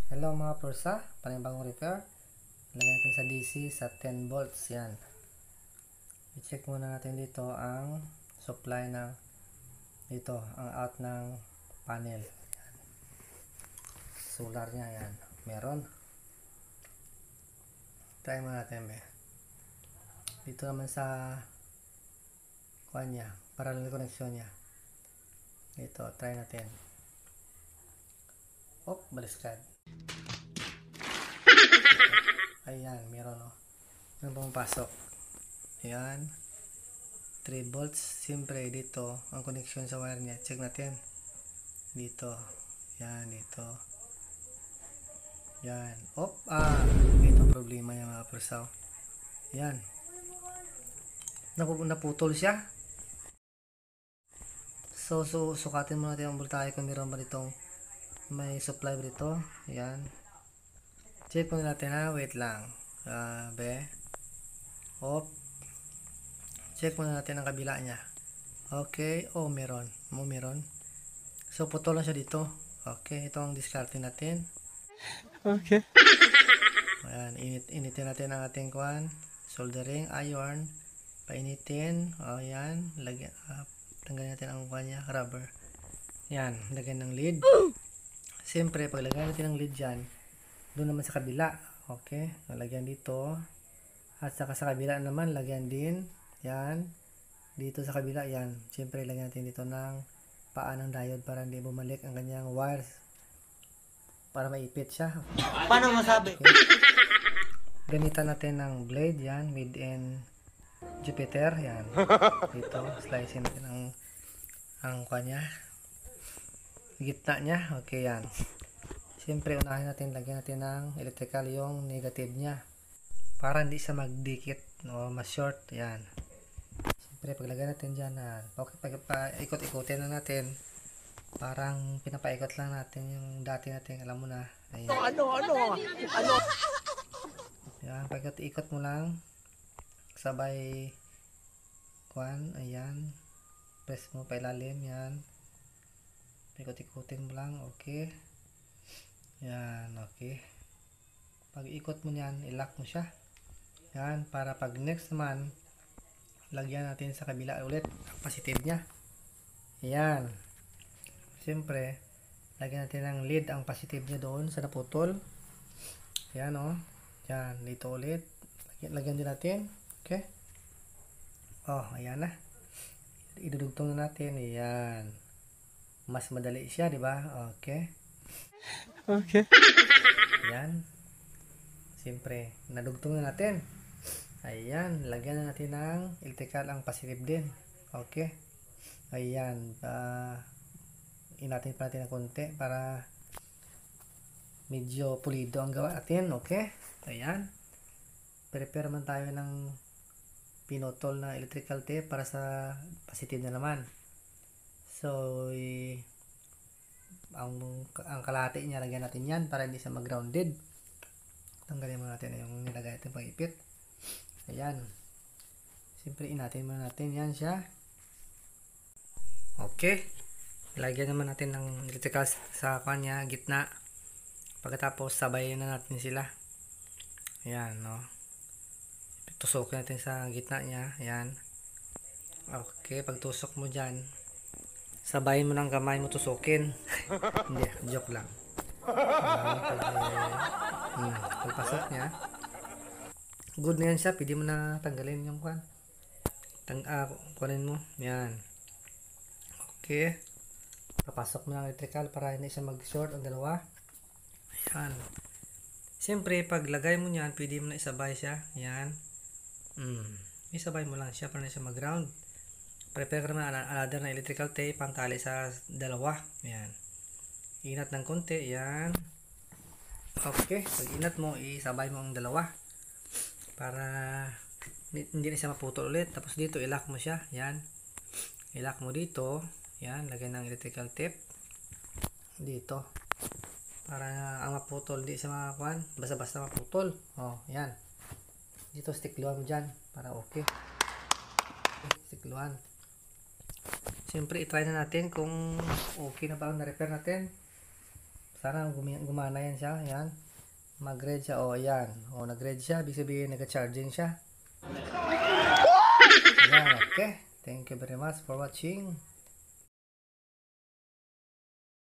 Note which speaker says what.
Speaker 1: Hello mga pursa, panibagong repair. Lagyan natin sa DC sa 10 volts yan. I-check muna natin dito ang supply ng dito, ang out ng panel. Yan. Solar nya yan. Meron. Try muna natin dito naman sa kuan nya, parallel connection nya. Dito, try natin. Baliskad. Ayan, meron meron pumapasok. Ayan, 3 volts. Siyempre dito ang connection sa wire nya, check natin dito. Yan, dito. Yan, ito ang problema niya mga persaw. Yan, naputol siya. So sukatin muna natin ang voltahe kung meron ba ditong may supply ba dito. Yan, check muna natin wait lang. Check muna natin ang kabila nya. Okay, meron. So putol lang siya dito. Okay, ito ang discarding natin.
Speaker 2: Okay.
Speaker 1: Ayan, initin natin ang ating kuan, soldering iron. Painitin. Ayan, lagyan tanggalin natin ang kuan niya, rubber. Yan, lagyan ng lead. Siyempre, pag lagyan natin ng lead dyan, doon naman sa kabila. Okay, lagyan dito. At saka sa kabila naman, lagyan din. Yan, dito sa kabila, yan. Siyempre, lagyan natin dito ng paa ng diode para hindi bumalik ang kanyang wires. Para maipit siya.
Speaker 2: Paano masabi?
Speaker 1: Okay. Gamitan natin ng blade, yan. Made in Jupiter, yan. Dito, slicing natin ang kanya. Gitna niya, okay yan. Siyempre, unahin natin, lagyan natin ng electrical yung negative niya. Para hindi siya magdikit o mas-short, yan. Siyempre, paglagay natin dyan, ikot-ikutin na natin. Parang pinapaikot lang natin yung dati natin, alam mo na. Ayan.
Speaker 2: Ano?
Speaker 1: Yan, pag-ikot mo lang, sabay, ayan. Press mo pa ilalim, yan. Ikot-ikutin mo lang, okay. Yan, okay. Pag ikot mo yan, ilock mo siya. Yan, para pag next naman, lagyan natin sa kabila ulit ang positive nya. Yan. Siyempre, lagyan natin ng lead ang positive nya doon sa naputol. Yan Yan, dito ulit. Lagyan din natin. Okay. Ayan na. Idudugtong na natin. Ayan. Mas madali siya, di ba? Okay.
Speaker 2: Okay.
Speaker 1: Ayan. Siyempre, nadugtong na natin. Ayan, lagyan na natin ng electrical ang positive din. Okay. Ayan, inatin pa natin ng konti para medyo pulido ang gawa natin. Okay. Ayan. Prepare man tayo ng pinutol na electrical tape para sa positive na naman. So, ang kalahati niya, lagyan natin yan para hindi siya mag-grounded. Tanggalin muna natin yung nilagay natin pang-ipit. Ayan. Siyempre, inatin muna natin yan siya. Okay. Lagyan naman natin ng electrical sa kanya, gitna. Pagkatapos, sabayin na natin sila. Ayan, tusokin natin sa gitna niya. Ayan. Okay, pag tusok mo dyan, sabayin mo ng kamay mo tusukin. Hindi, joke lang. Pagpasok niya, good na yan siya. Pwede mo na tanggalin yung kunin mo. Yan. Okay. Papasok mo ng electrical para hindi siya mag-short ang dalawa. Ayan. Siyempre, pag lagay mo niyan, pwede mo na isabay siya. Yan. Isabay mo lang siya para na siya mag-ground. Prepare ka naman another na electrical tape pang tali sa dalawa. Ayan. Inat ng konti. Ayan. Okay. Pag inat mo, isabay mo ang dalawa. Para hindi na siya maputol ulit. Tapos dito, ilock mo siya. Ayan. Ilock mo dito. Ayan. Lagyan ng electrical tape. Dito. Para ang maputol, hindi siya makakuan. Basta-basta maputol. Ayan. Dito, stickluan mo dyan. Para okay. Stickluan. Siyempre, itry na natin kung okay na ba ang na-repair natin. Sana gumana yan siya. Yan. Mag-red siya. O, yan. O, nag-red siya. Ibig sabihin, nag-charging siya. Yan, okay. Thank you very much for watching.